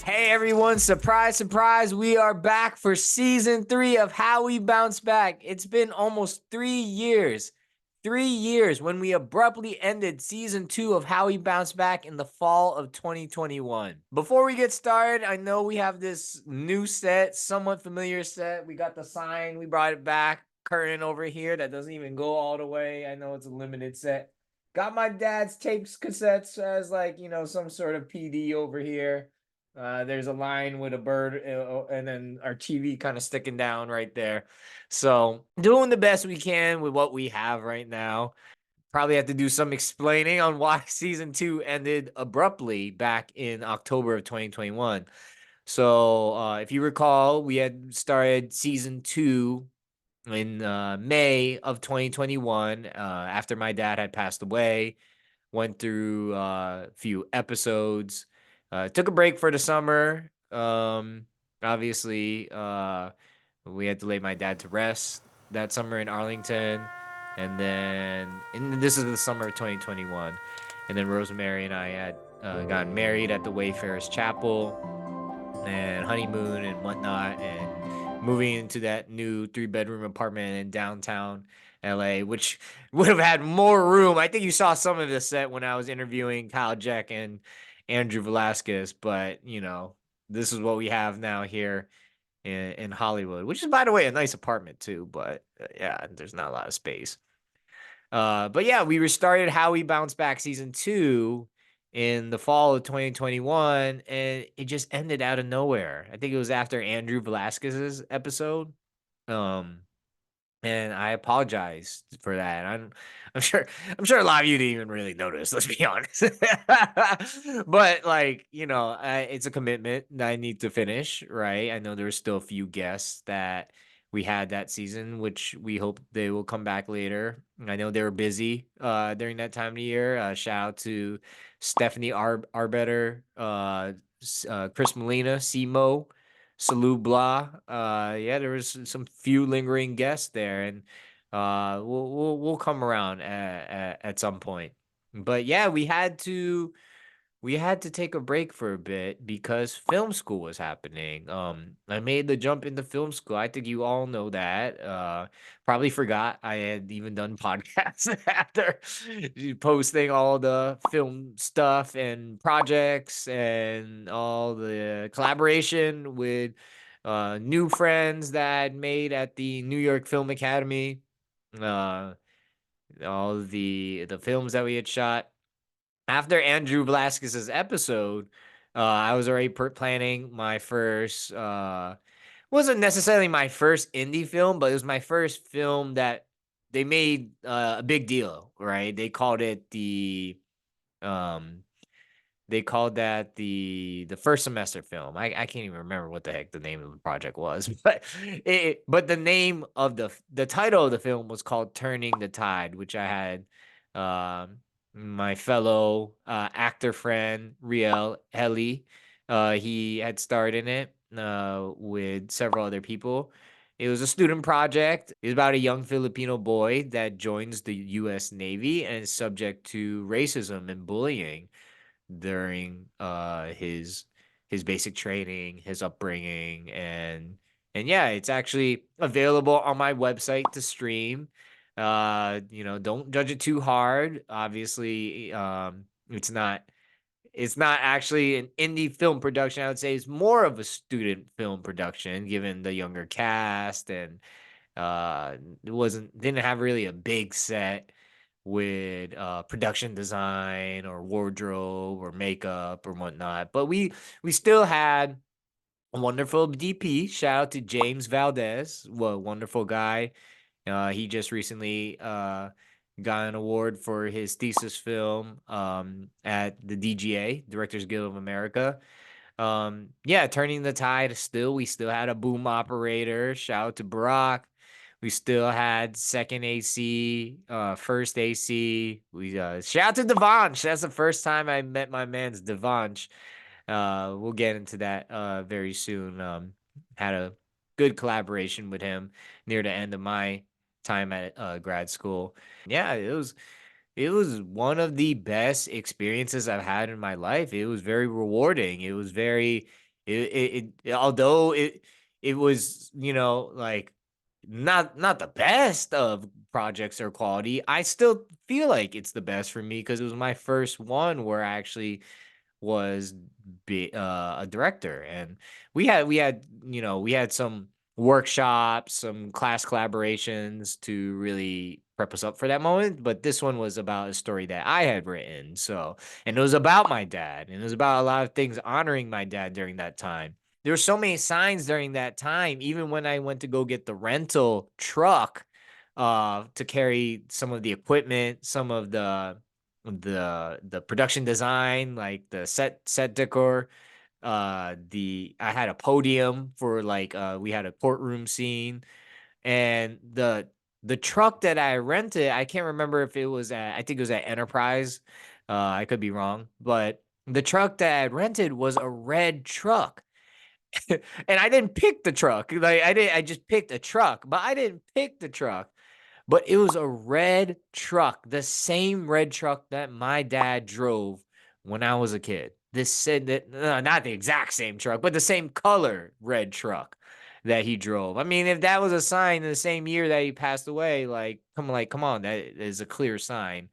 Hey everyone, surprise, surprise, we are back for season 3 of How We Bounce Back. It's been almost 3 years. 3 years when we abruptly ended season 2 of How We Bounce Back in the fall of 2021. Before we get started, I know we have this new set, somewhat familiar set. We got the sign, we brought it back. Curtain over here that doesn't even go all the way. I know it's a limited set. Got my dad's tapes, cassettes as some sort of PD over here. There's a line with a bird, and then our TV kind of sticking down right there. So, doing the best we can with what we have right now. Probably have to do some explaining on why season 2 ended abruptly back in October of 2021. So, if you recall, we had started season 2 in May of 2021 after my dad had passed away. Went through a few episodes. Took a break for the summer. Obviously, we had to lay my dad to rest that summer in Arlington. And this is the summer of 2021. And then Rosemary and I had gotten married at the Wayfarers Chapel and honeymoon and whatnot, and moving into that new 3 bedroom apartment in downtown LA, which would have had more room. I think you saw some of the set when I was interviewing Kyle Jack and Andrew Velasquez, but this is what we have now here in Hollywood, which is, by the way, a nice apartment too, but yeah, there's not a lot of space. But yeah, we restarted How We Bounce Back season 2 in the fall of 2021, and it just ended out of nowhere. I think it was after Andrew Velasquez's episode. Um, and I apologize for that. I'm sure a lot of you didn't even really notice. Let's be honest. But it's a commitment that I need to finish. Right? I know there were still a few guests that we had that season, which we hope they will come back later. I know they were busy during that time of the year. Shout out to Stephanie Arbetter, Chris Molina, Simo. Salute blah. Yeah, there was some few lingering guests there, and we'll come around at some point. But yeah, we had to take a break for a bit because film school was happening. I made the jump into film school. I think you all know that. Probably forgot I had even done podcasts after posting all the film stuff and projects and all the collaboration with new friends that I'd made at the New York Film Academy. Uh, all the films that we had shot after Andrew Velasquez's episode. I was already planning my first. Wasn't necessarily my first indie film, but it was my first film that they made a big deal. Right? Um, they called that the first semester film. I can't even remember what the heck the name of the project was, but the name of the title of the film was called Turning the Tide, which I had um my fellow actor friend Riel Heli. He had starred in it with several other people. It was a student project. It was about a young Filipino boy that joins the U.S. Navy and is subject to racism and bullying during his basic training, his upbringing, and yeah, it's actually available on my website to stream. Don't judge it too hard. Obviously, it's not actually an indie film production. I would say it's more of a student film production, given the younger cast, and it didn't have really a big set with production design or wardrobe or makeup or whatnot. But we still had a wonderful DP. Shout out to James Valdez, what a wonderful guy. He just recently got an award for his thesis film at the DGA, Directors Guild of America. Yeah, turning the tide. We still had a boom operator. Shout out to Barack. We still had second AC, first AC. We shout out to Devansh. That's the first time I met my man's Devansh. We'll get into that very soon. Had a good collaboration with him near the end of my time at grad school. Yeah, it was one of the best experiences I've had in my life. It was very rewarding. It was very Although it was, like not the best of projects or quality, I still feel like it's the best for me because it was my first one where I actually was a director, and we had some workshops, some class collaborations to really prep us up for that moment. But this one was about a story that I had written, and it was about my dad, and it was about a lot of things honoring my dad during that time. There were so many signs during that time, even when I went to go get the rental truck to carry some of the equipment, some of the production design, like the set decor. The I had a podium for, like, we had a courtroom scene, and the truck that I rented, I can't remember if it was at, I think it was at Enterprise. I could be wrong, but the truck that I rented was a red truck. And I didn't pick the truck. Like, I just picked a truck, but I didn't pick the truck. But it was a red truck, the same red truck that my dad drove when I was a kid. This said that, not the exact same truck, but the same color red truck that he drove. I mean, if that was a sign in the same year that he passed away, come on, that is a clear sign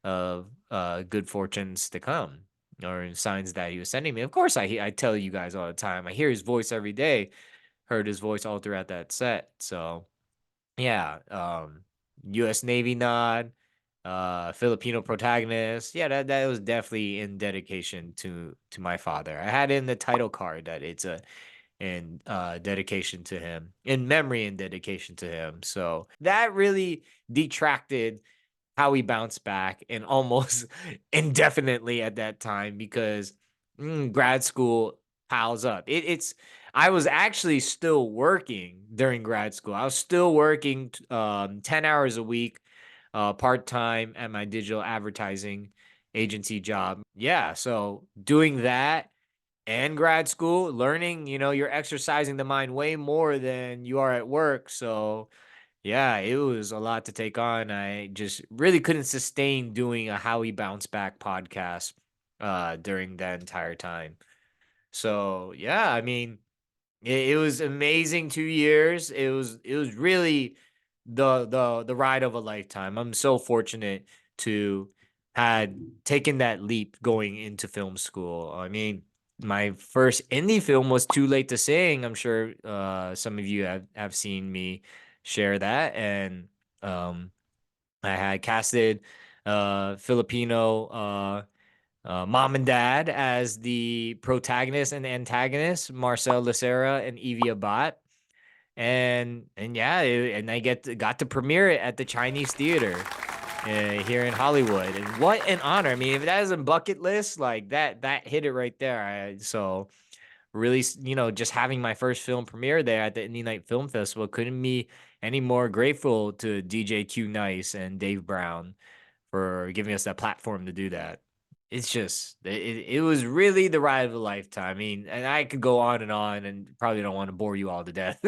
of good fortunes to come, or signs that he was sending me. Of course, I tell you guys all the time. I hear his voice every day. Heard his voice all throughout that set. So yeah, U.S. Navy nod, Filipino protagonist. Yeah, that was definitely in dedication to my father. I had in the title card that it's a in dedication to him, in memory and dedication to him. So that really detracted how he bounced back, and almost indefinitely at that time, because grad school piles up. It's I was actually still working during grad school. I was still working 10 hours a week, part time at my digital advertising agency job. Yeah, so doing that and grad school, learning, you're exercising the mind way more than you are at work. So yeah, it was a lot to take on. I just really couldn't sustain doing a How We Bounce Back podcast during that entire time. So yeah, I mean, it was amazing 2 years. It was really the ride of a lifetime. I'm so fortunate to had taken that leap going into film school. I mean, my first indie film was Too Late to Sing. I'm sure some of you have seen me share that. And um, I had casted Filipino mom and dad as the protagonist and antagonist, Marcel Lucera and Evie Abad. And yeah, and I got to premiere it at the Chinese Theater here in Hollywood. And what an honor! I mean, if that isn't bucket list, like that hit it right there. So really, just having my first film premiere there at the Indie Night Film Festival couldn't be any more grateful to DJ Q Nice and Dave Brown for giving us that platform to do that. It's just it was really the ride of a lifetime. I mean, and I could go on and probably don't want to bore you all to death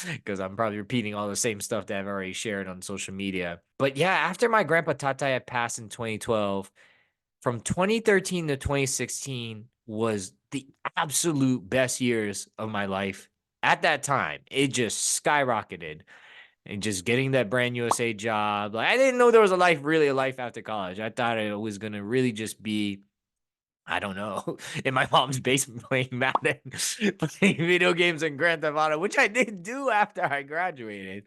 because I'm probably repeating all the same stuff that I've already shared on social media. But yeah, after my grandpa Tata had passed in 2012, from 2013 to 2016 was the absolute best years of my life. At that time, it just skyrocketed, and just getting that brand USA job. Like, I didn't know there was really a life after college. I thought it was gonna really just be, I don't know, in my mom's basement playing Madden, playing video games and Grand Theft Auto, which I did do after I graduated.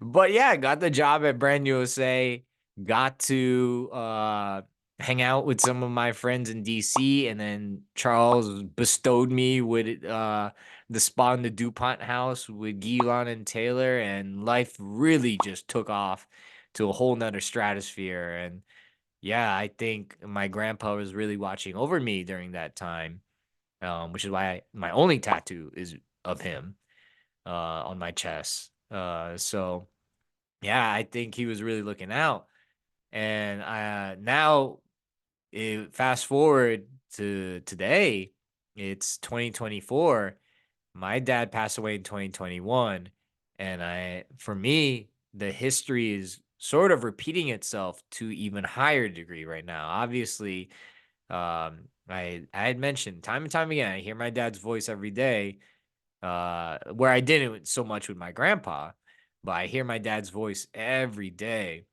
But yeah, got the job at Brand USA, got to hang out with some of my friends in DC, and then Charles bestowed me with the spot in the DuPont house with Gilon and Taylor, and life really just took off to a whole nother stratosphere. And yeah, I think my grandpa was really watching over me during that time, which is why my only tattoo is of him on my chest. So yeah, I think he was really looking out. And now, fast forward to today, it's 2024. My dad passed away in 2021, and for me, the history is sort of repeating itself to even higher degree right now. Obviously, I had mentioned time and time again, I hear my dad's voice every day, where I didn't so much with my grandpa, but I hear my dad's voice every day.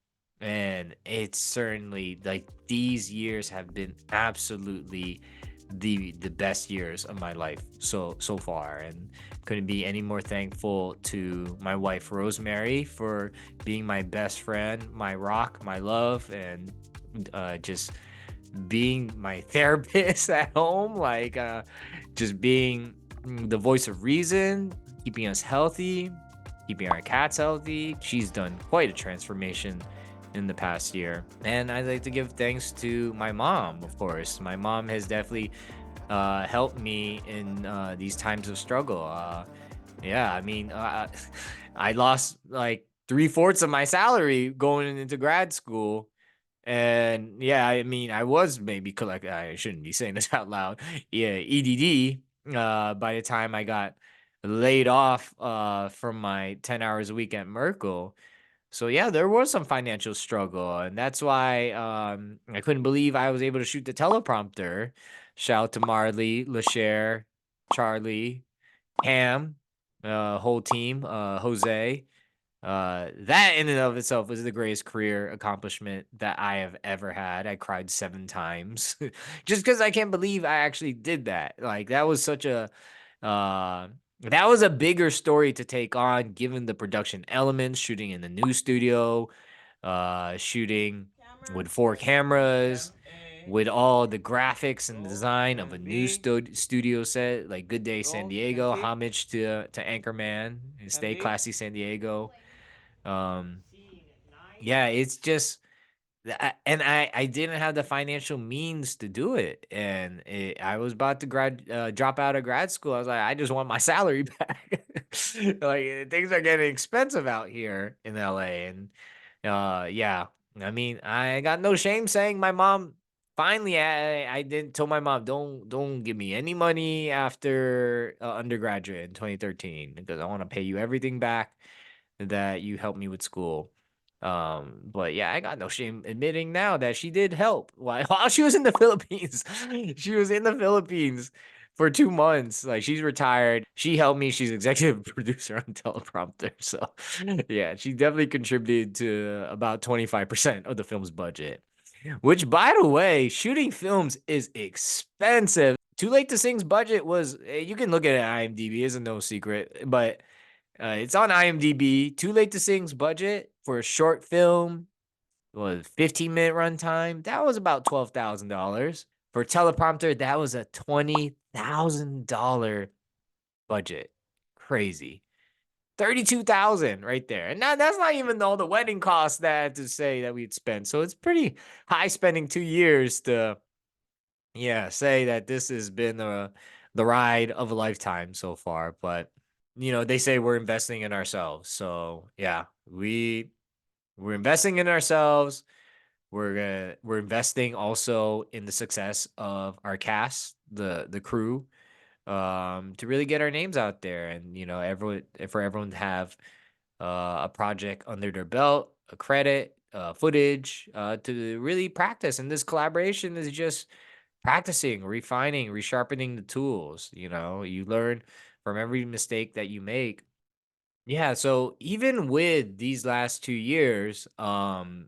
And it's certainly like these years have been absolutely the best years of my life so far, and couldn't be any more thankful to my wife Rosemary for being my best friend, my rock, my love, and just being my therapist at home, like just being the voice of reason, keeping us healthy, keeping our cats healthy. She's done quite a transformation in the past year. And I'd like to give thanks to my mom, of course. My mom has definitely helped me in these times of struggle. Yeah, I mean, I lost like three-fourths of my salary going into grad school, and yeah, I mean, I was maybe collect. I shouldn't be saying this out loud. Yeah, EDD. By the time I got laid off from my 10 hours a week at Merkle, so yeah, there was some financial struggle, and that's why I couldn't believe I was able to shoot the teleprompter. Shout out to Marley, Lashare, Charlie, Cam, whole team, Jose. That in and of itself was the greatest career accomplishment that I have ever had. I cried 7 times just because I can't believe I actually did that. Like uh, that was a bigger story to take on, given the production elements, shooting in the new studio, shooting with 4 cameras, with all the graphics and design of a new studio set, like Good Day San Diego, homage to Anchorman and Stay Classy San Diego. Um, yeah, it's just and I didn't have the financial means to do it, and I was about to drop out of grad school. I was like, I just want my salary back. Like things are getting expensive out here in LA, and yeah, I mean, I got no shame saying my mom. Finally, I didn't tell my mom, don't give me any money after undergraduate in 2013, because I want to pay you everything back that you helped me with school. But yeah, I got no shame admitting now that she did help while she was in the Philippines. She was in the Philippines for 2 months. Like, she's retired. She helped me. She's executive producer on teleprompter. So yeah, she definitely contributed to about 25% of the film's budget. Which, by the way, shooting films is expensive. Too Late to Sing's budget was, you can look at it at IMDb, isn't no secret, but it's on IMDb. Too Late to Sing's budget for a short film was 15-minute runtime. That was about $12,000. For teleprompter, that was a $20,000 budget. Crazy. 32,000 right there. And that's not even all the wedding costs that I had to say that we'd spent. So it's pretty high spending 2 years to, yeah, say that this has been the ride of a lifetime so far. But they say we're investing in ourselves. So yeah, we're investing in ourselves. We're investing also in the success of our cast, the crew, to really get our names out there, and for everyone to have a project under their belt, a credit, footage, to really practice. And this collaboration is just practicing, refining, resharpening the tools. You learn from every mistake that you make. Yeah, so even with these last 2 years, and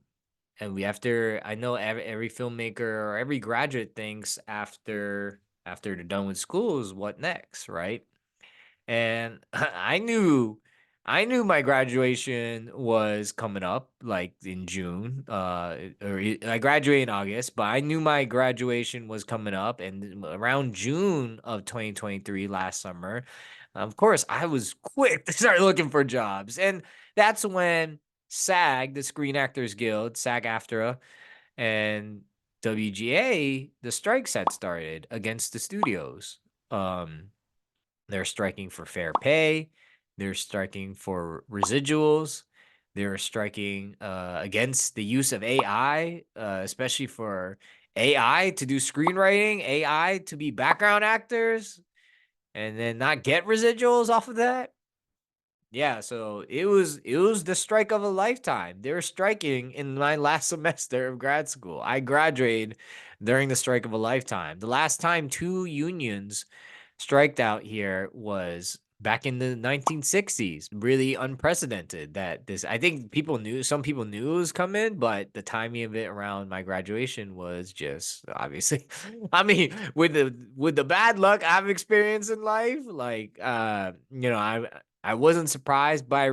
after I know every filmmaker or every graduate thinks after they're done with school is what next, right? And I knew my graduation was coming up, like in June. I graduated in August, but I knew my graduation was coming up, and around June of 2023, last summer, of course, I was quick to start looking for jobs, and that's when SAG, the Screen Actors Guild, SAG-AFTRA, and WGA, the strikes had started against the studios. Um, they're striking for fair pay. They're striking for residuals. They're striking against the use of AI, especially for AI to do screenwriting, AI to be background actors, and then not get residuals off of that. Yeah, so it was the strike of a lifetime. They were striking in my last semester of grad school. I graduated during the strike of a lifetime. The last time two unions striked out here was back in the 1960s. Really unprecedented that this, I think some people knew it was coming, but the timing of it around my graduation was just obviously, I mean, with the bad luck I've experienced in life, like, I wasn't surprised, but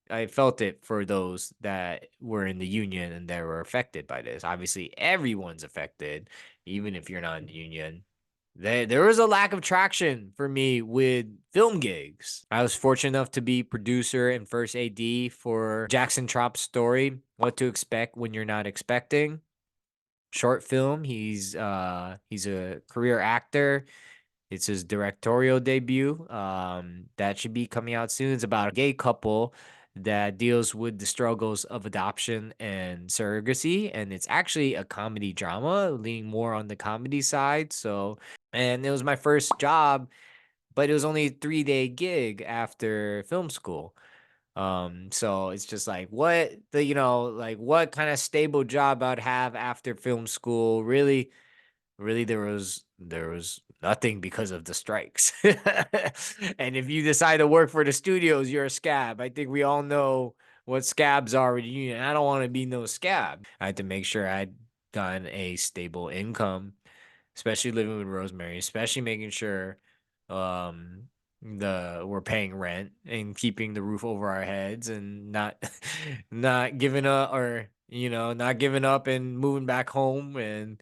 I felt it for those that were in the union and that were affected by this. Obviously, everyone's affected, even if you're not in the union. There was a lack of traction for me with film gigs. I was fortunate enough to be producer and first AD for Jackson Tropp's story, What to Expect When You're Not Expecting. Short film. He's a career actor. It's his directorial debut. That should be coming out soon. It's about a gay couple that deals with the struggles of adoption and surrogacy, and it's actually a comedy drama, leaning more on the comedy side. And it was my first job, but it was only a 3-day gig after film school. So it's just like what kind of stable job I'd have after film school. Really, there was nothing because of the strikes. And if you decide to work for the studios, you're a scab. I think we all know what scabs are with the union. I don't want to be no scab. I had to make sure I'd gotten a stable income, especially living with Rosemary, especially making sure the we're paying rent and keeping the roof over our heads and not not giving up, or not giving up and moving back home. And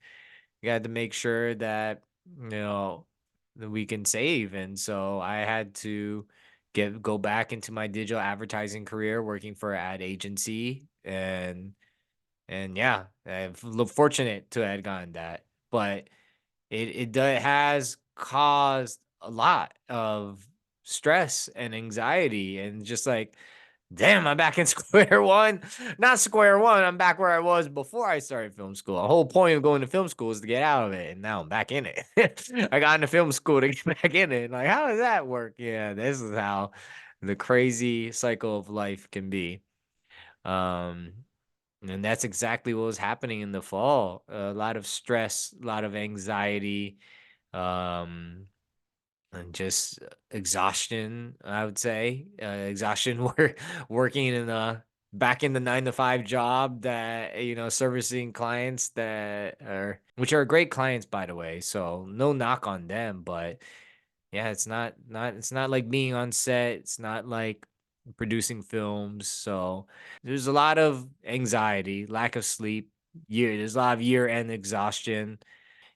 you had to make sure that that we can save. And so I had to go back into my digital advertising career, working for an ad agency. And yeah, I'm fortunate to have gotten that. But it has caused a lot of stress and anxiety, and just like, damn, I'm back in square one. Not square one, I'm back where I was before I started film school. The whole point of going to film school is to get out of it, and now I'm back in it. I got into film school to get back in it. Like, how does that work? Yeah, this is how the crazy cycle of life can be. Um, and that's exactly what was happening in the fall. A lot of stress, a lot of anxiety, um, and just exhaustion, I would say. Exhaustion working in a back in the 9 to 5 job, that servicing clients which are great clients, by the way. So no knock on them, but yeah, it's not like being on set. It's not like producing films. So there's a lot of anxiety, lack of sleep. There's a lot of year-end exhaustion.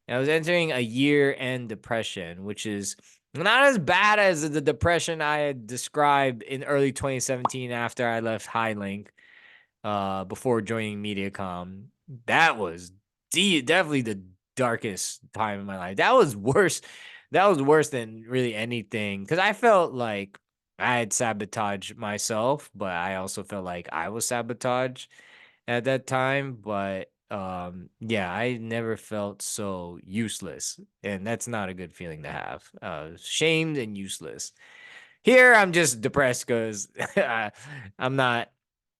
And I was entering a year-end depression, which is not as bad as the depression I had described in early 2017 after I left Highlink, before joining MediaCom. That was definitely the darkest time in my life. That was worse. That was worse than really anything, because I felt like I had sabotaged myself, but I also felt like I was sabotaged at that time. But yeah, I never felt so useless, and that's not a good feeling to have. Shamed and useless. Here, I'm just depressed because I'm not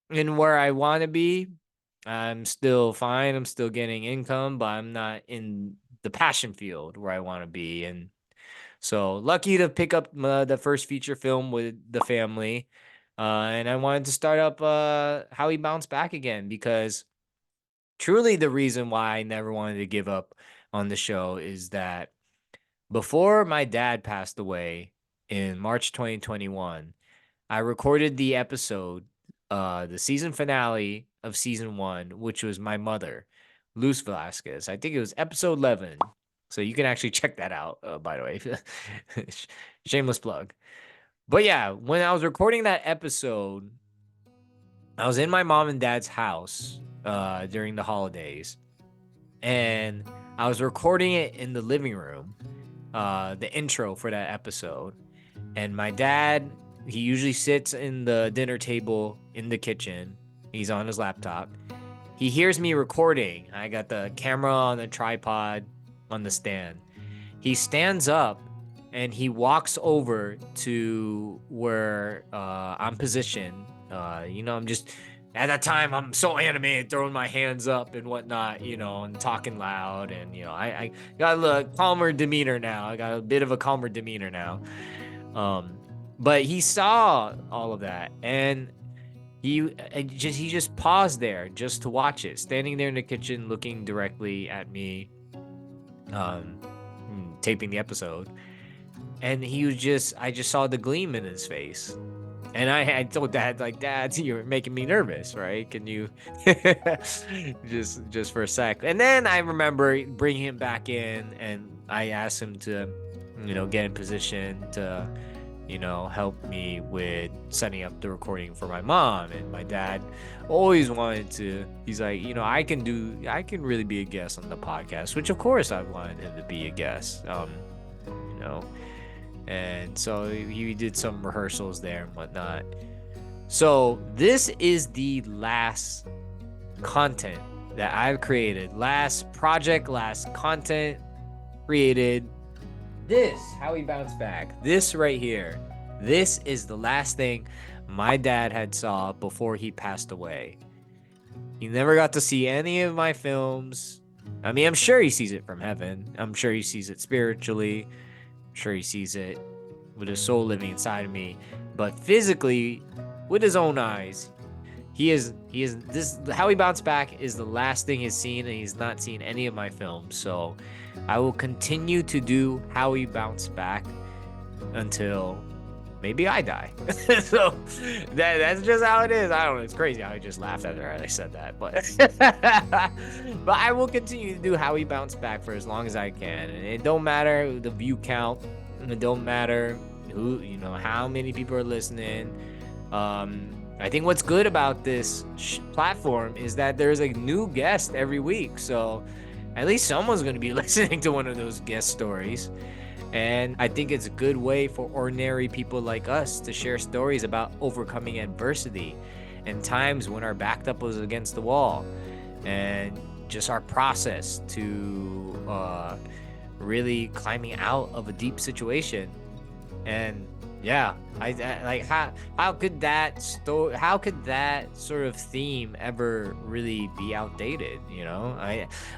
in where I want to be. I'm still fine. I'm still getting income, but I'm not in the passion field where I want to be. And so lucky to pick up the first feature film with the family. And I wanted to start up How He Bounced Back Again, because truly the reason why I never wanted to give up on the show is that before my dad passed away in March 2021, I recorded the episode, the season finale of season 1, which was my mother, Luz Velasquez. I think it was episode 11. So you can actually check that out, by the way. Shameless plug. But yeah, when I was recording that episode, I was in my mom and dad's house during the holidays, and I was recording it in the living room, the intro for that episode. And my dad, he usually sits in the dinner table in the kitchen. He's on his laptop. He hears me recording. I got the camera on the tripod on the stand. He stands up and he walks over to where I'm positioned. I'm just at that time I'm so animated, throwing my hands up and whatnot, and talking loud, and I got a calmer demeanor now. I got a bit of a calmer demeanor now. Um, but he saw all of that, and he just paused there just to watch it, standing there in the kitchen, looking directly at me, um, taping the episode, and I just saw the gleam in his face. And I told Dad, like, Dad, you're making me nervous, right? Can you just for a sec? And then I remember bringing him back in, and I asked him to, get in position to, help me with setting up the recording for my mom. And my dad always wanted to. He's like, I can really be a guest on the podcast, which of course I wanted him to be a guest. You know, and so he did some rehearsals there and whatnot. So this is the last content that I've created, last project, last content created. This, how he bounced back, this right here, this is the last thing my dad had saw before he passed away. He never got to see any of my films. I mean, I'm sure he sees it from heaven. I'm sure he sees it spiritually. I'm sure he sees it with his soul living inside of me, but physically, with his own eyes, he is this. How he bounced back is the last thing he's seen, and he's not seen any of my films. So I will continue to do How He Bounced Back until maybe I die. So that's just how it is. I don't know. It's crazy how I just laughed after I said that, but but I will continue to do How He Bounced Back for as long as I can, and it don't matter the view count. It don't matter how many people are listening. I think what's good about this platform is that there's a new guest every week, so at least someone's going to be listening to one of those guest stories. And I think it's a good way for ordinary people like us to share stories about overcoming adversity and times when our backed up was against the wall, and just our process to really climbing out of a deep situation. And yeah, I like how could that sort of theme ever really be outdated?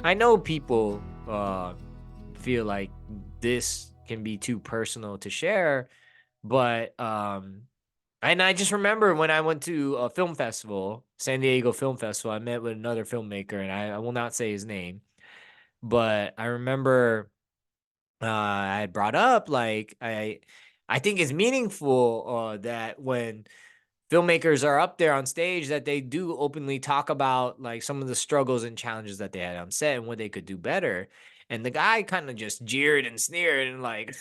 I know people feel like this can be too personal to share, but and I just remember when I went to a film festival, San Diego Film Festival, I met with another filmmaker, and I will not say his name, but I remember I had brought up, like, I think it's meaningful that when filmmakers are up there on stage, that they do openly talk about like some of the struggles and challenges that they had on set and what they could do better. And the guy kind of just jeered and sneered and like,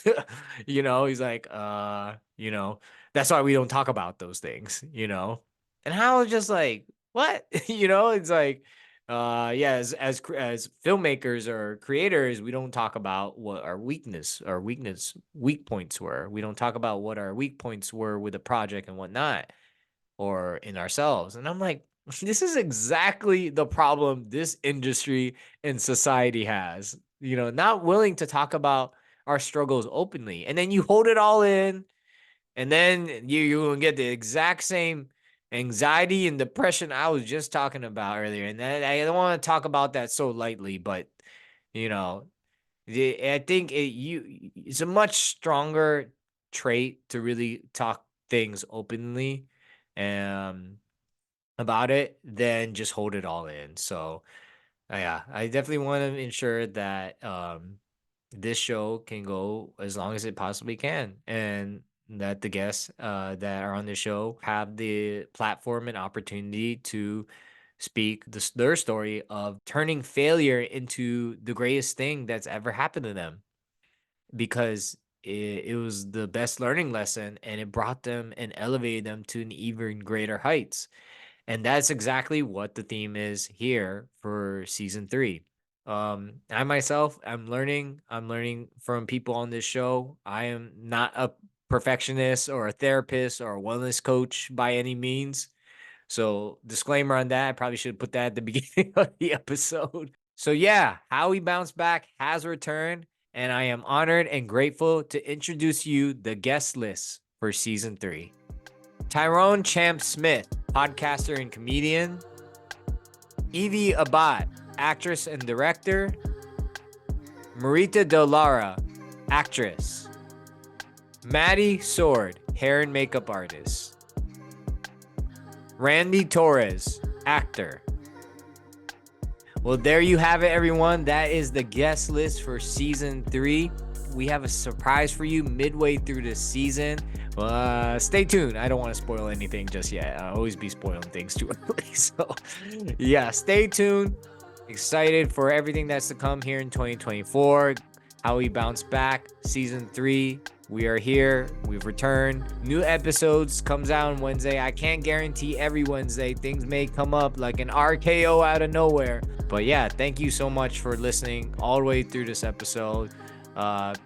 he's like, that's why we don't talk about those things. And I was just like, what? It's like, yeah, as filmmakers or creators, we don't talk about what our weak points were. We don't talk about what our weak points were with the project and whatnot, or in ourselves. And I'm like, this is exactly the problem this industry and society has. Not willing to talk about our struggles openly. And then you hold it all in, and then you're going to get the exact same anxiety and depression I was just talking about earlier. And I don't want to talk about that so lightly, but you know, I think it's a much stronger trait to really talk things openly um about it than just hold it all in. So yeah, I definitely want to ensure that this show can go as long as it possibly can, and that the guests that are on the show have the platform and opportunity to speak their story of turning failure into the greatest thing that's ever happened to them, because it was the best learning lesson, and it brought them and elevated them to an even greater heights. And that's exactly what the theme is here for season 3. I myself, I'm learning from people on this show. I am not a perfectionist or a therapist or a wellness coach by any means. So, disclaimer on that, I probably should put that at the beginning of the episode. So, yeah, How He Bounced Back has returned, and I am honored and grateful to introduce you the guest list for season 3. Tyrone Champ Smith, podcaster and comedian. Evie Abad, actress and director. Marita Del Lara, actress. Maddie Sword, hair and makeup artist. Randy Torres, actor. Well, there you have it, everyone. That is the guest list for season 3. We have a surprise for you midway through the season. Stay tuned. I don't want to spoil anything just yet. I always be spoiling things too early. So, yeah, stay tuned. Excited for everything that's to come here in 2024. How we bounce back. Season 3. We are here. We've returned. New episodes comes out on Wednesday. I can't guarantee every Wednesday. Things may come up like an RKO out of nowhere. But yeah, thank you so much for listening all the way through this episode.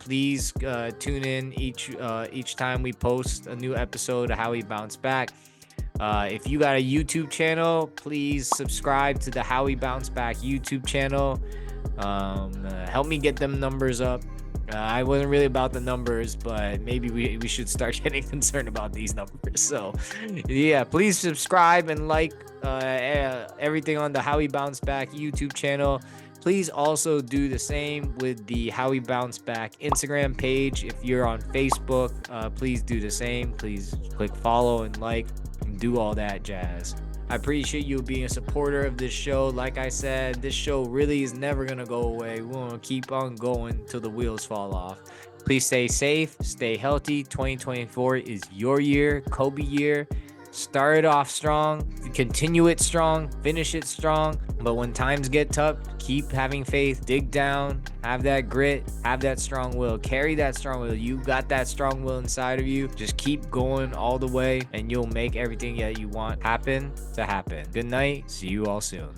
Please tune in each time we post a new episode of How We Bounce Back. If you got a YouTube channel, please subscribe to the How We Bounce Back YouTube channel. Help me get them numbers up. I wasn't really about the numbers, but maybe we should start getting concerned about these numbers. So yeah, please subscribe and like everything on the How We Bounce Back YouTube channel. Please also do the same with the How We Bounce Back Instagram page. If you're on Facebook, please do the same. Please click follow and like and do all that jazz. I appreciate you being a supporter of this show. Like I said, this show really is never going to go away. We're going to keep on going till the wheels fall off. Please stay safe, stay healthy. 2024 is your year, Kobe year. Start it off strong, continue it strong, finish it strong. But when times get tough, keep having faith, dig down, have that grit, have that strong will, carry that strong will. You got that strong will inside of you. Just keep going all the way and you'll make everything that you want happen to happen. Good night. See you all soon.